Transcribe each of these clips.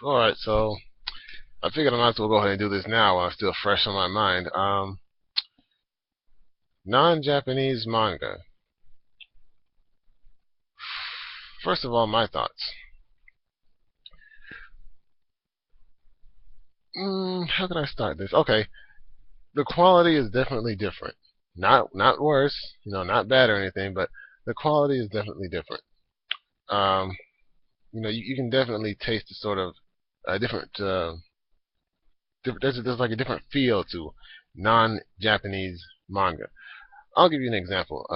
Alright, so I figured I might as well go ahead and do this now while it's still fresh on my mind. Non-Japanese manga. First of all, my thoughts. How can I start this? Okay, the quality is definitely different. Not worse, not bad or anything, but the quality is definitely different. Um, you can definitely taste the sort of different. There's like a different feel to non-Japanese manga. I'll give you an example.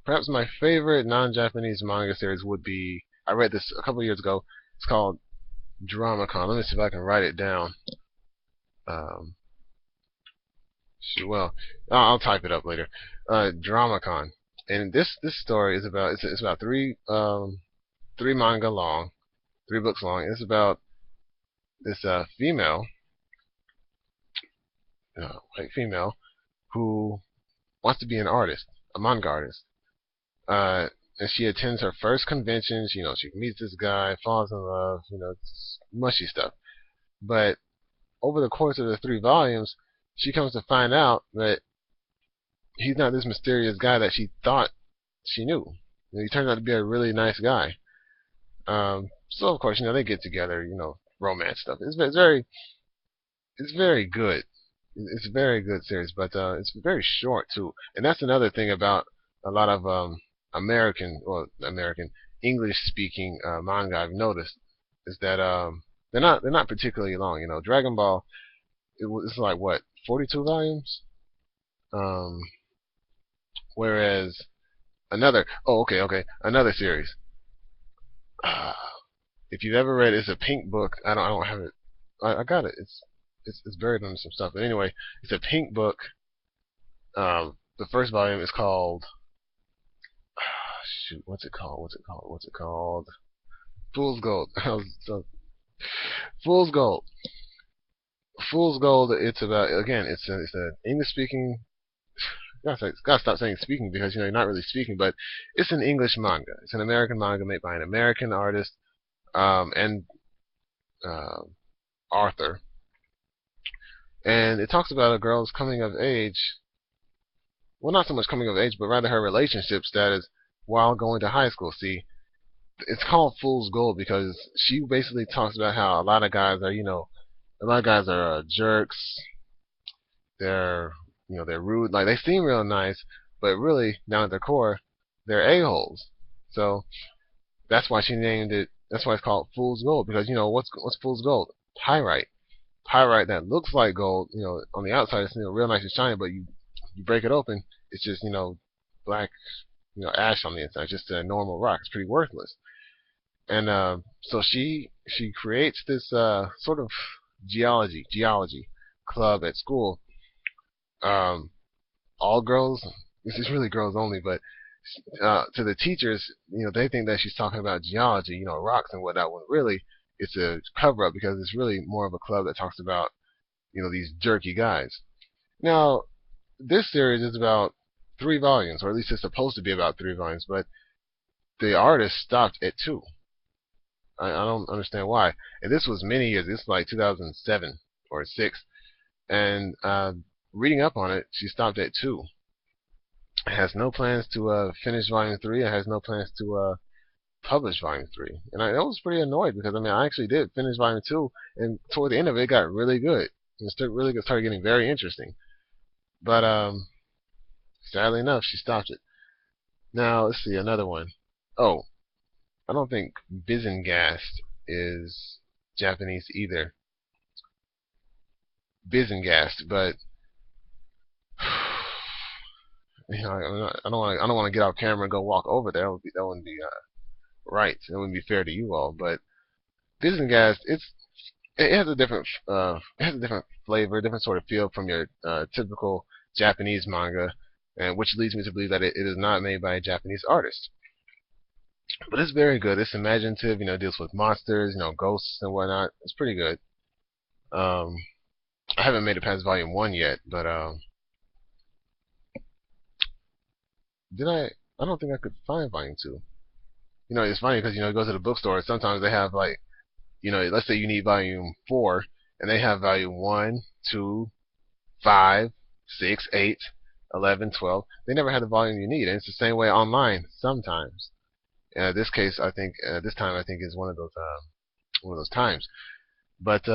Perhaps my favorite non-Japanese manga series would be. I read this a couple years ago. It's called Dramacon. Let me see if I can write it down. Um, well, I'll type it up later. Dramacon, and this story is about it's about three manga long, 3 books long. It's about this white female who wants to be an artist, a manga artist. Uh, and she attends her first conventions. She meets this guy, falls in love. It's mushy stuff. But over the course of the 3 volumes, she comes to find out that he's not this mysterious guy that she thought she knew. He turns out to be a really nice guy. So of course, they get together. Romance stuff. It's very good. It's a very good series, but it's very short too. And that's another thing about a lot of American English speaking manga I've noticed is that they're not particularly long. Dragon Ball it's like what 42 volumes, um, whereas another series. Uh, if you've ever read, it's a pink book. I don't have it. I got it. It's buried under some stuff. But anyway, it's a pink book. The first volume is called shoot. What's it called? What's it called? Fool's Gold. So, Fool's Gold. Fool's Gold. It's about again. It's an English speaking. Gotta stop saying speaking because you're not really speaking, but it's an English manga. It's an American manga made by an American artist and uh, author, and it talks about a girl's coming of age. Well, not so much coming of age, but rather her relationship status while going to high school. See, it's called Fool's Gold because she basically talks about how a lot of guys are, jerks. They're, they're rude. Like they seem real nice, but really down at their core, they're a-holes. So that's why she named it. That's why it's called Fool's Gold because what's Fool's Gold? Pyrite. Pyrite that looks like gold. On the outside it's real nice and shiny, but you break it open, it's just black, ash on the inside, just a normal rock. It's pretty worthless. And so she creates this sort of geology club at school. Um, all girls. This is really girls only, but to the teachers, they think that she's talking about geology, rocks and whatnot. When really it's a cover up because it's really more of a club that talks about these jerky guys. Now this series is about 3 volumes, or at least it's supposed to be about 3 volumes, but the artist stopped at 2. I don't understand why. And this was many years. This was like 2007 or 6. And reading up on it, she stopped at 2. It has no plans to finish volume 3. It has no plans to publish volume 3. And I was pretty annoyed because I actually did finish volume 2, and toward the end of it, it got really good. It started getting very interesting. But sadly enough, she stopped it. Now let's see another one. Oh, I don't think Bizenghast is Japanese either. Bizenghast, but I don't want to get off camera and go walk over there. That wouldn't be right. It wouldn't be fair to you all. But Bizenghast, it has a different flavor, different sort of feel from your typical Japanese manga, and which leads me to believe that it is not made by a Japanese artist. But it's very good. It's imaginative. Deals with monsters, ghosts and whatnot. It's pretty good. I haven't made it past volume 1 yet, but did I? I don't think I could find volume 2. it's funny because you go to the bookstore. Sometimes they have like, let's say you need volume 4, and they have volume 1, 2, 5, 6, 8, 11, 12. They never had the volume you need, and it's the same way online sometimes. This case, I think this time I think is one of those times. But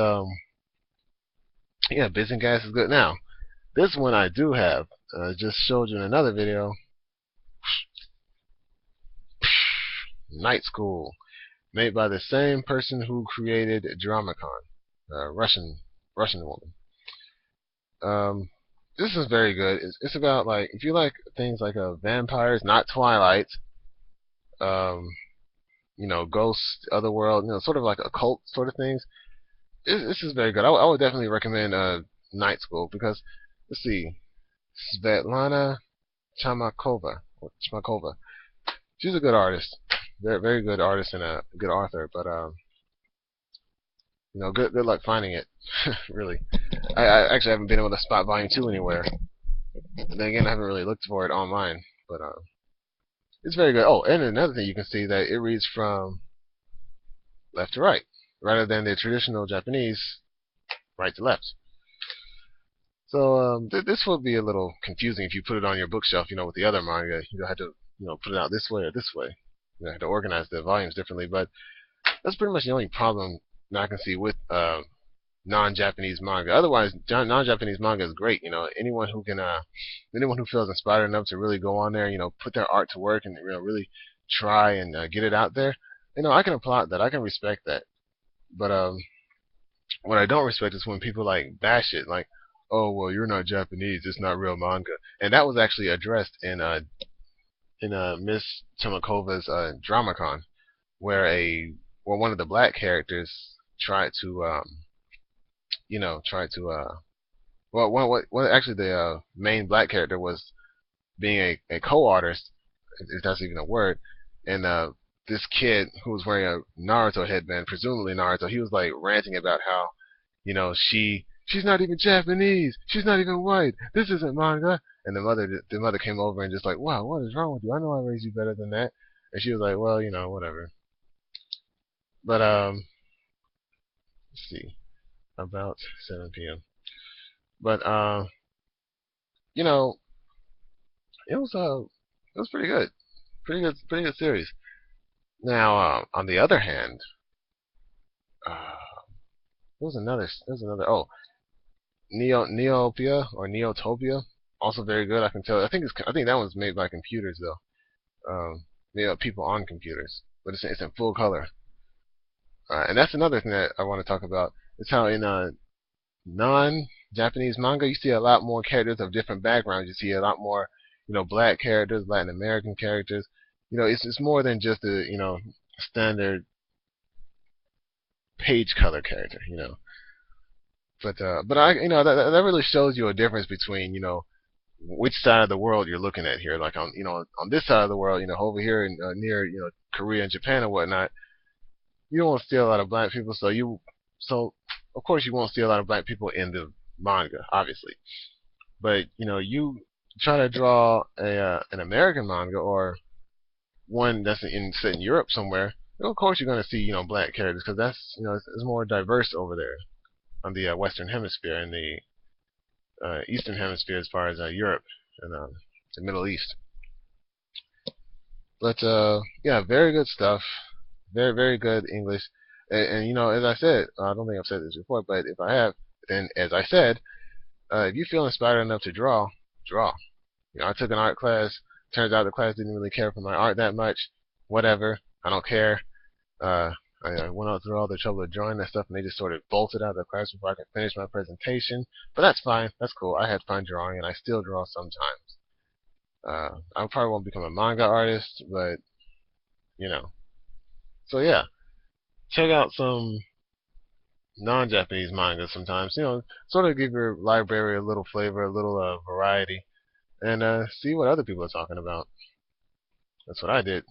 yeah, Bizenghast is good. Now, this one I do have. Just showed you in another video. Nightschool, made by the same person who created Dramacon, Russian woman. This is very good. It's about like if you like things like vampires, not Twilight, um, ghosts, otherworld, sort of like occult sort of things. This is very good. I would definitely recommend Nightschool because let's see, Svetlana Chmakova. She's a good artist, very good artist and a good author. But good luck finding it. Really, I actually haven't been able to spot Volume 2 anywhere. And then again, I haven't really looked for it online, but it's very good. Oh, and another thing you can see that it reads from left to right, rather than the traditional Japanese right to left. So this would be a little confusing if you put it on your bookshelf, with the other manga. You have to, put it out this way or this way. You have to organize the volumes differently. But that's pretty much the only problem that I can see with non-Japanese manga. Otherwise, non-Japanese manga is great. Anyone who feels inspired enough to really go on there, put their art to work and really try and get it out there. I can applaud that. I can respect that. But what I don't respect is when people like bash it, like, oh well, you're not Japanese, it's not real manga. And that was actually addressed in Miss Tomakova's Dramacon, where one of the black characters tried to actually the main black character was being a co-artist, if that's even a word, and this kid who was wearing a Naruto headband, presumably Naruto, he was like ranting about how, she's not even Japanese, she's not even white, this isn't manga. And the mother came over and just like, wow, what is wrong with you? I know I raised you better than that. And she was like, well, whatever. But let's see, about 7 p.m. But it was pretty good, pretty good series. Now, on the other hand, there was another. Oh, Neopia or Neotopia, also very good. I can tell. I think that one's made by computers though. People on computers, but it's in full color. And that's another thing that I want to talk about. It's how in non-Japanese manga you see a lot more characters of different backgrounds. You see a lot more, black characters, Latin American characters. It's more than just a standard page color character. But I that really shows you a difference between which side of the world you're looking at here. Like on on this side of the world, over here in, near Korea and Japan and whatnot, you don't see a lot of black people. So of course you won't see a lot of black people in the manga, obviously. But you try to draw an American manga or one that's set in Europe somewhere, of course you're going to see black characters because that's it's more diverse over there on the Western Hemisphere and the Eastern Hemisphere as far as Europe and the Middle East. But yeah, very good stuff. Very good English. And as I said, I don't think I've said this before, but if I have, then as I said, if you feel inspired enough to draw. I took an art class. Turns out the class didn't really care for my art that much. Whatever. I don't care. I went out through all the trouble of drawing that stuff, and they just sort of bolted out of the class before I could finish my presentation. But that's fine. That's cool. I had fun drawing, and I still draw sometimes. I probably won't become a manga artist, but So yeah, check out some non-Japanese manga sometimes. Sort of give your library a little flavor, a little variety, and see what other people are talking about. That's what I did.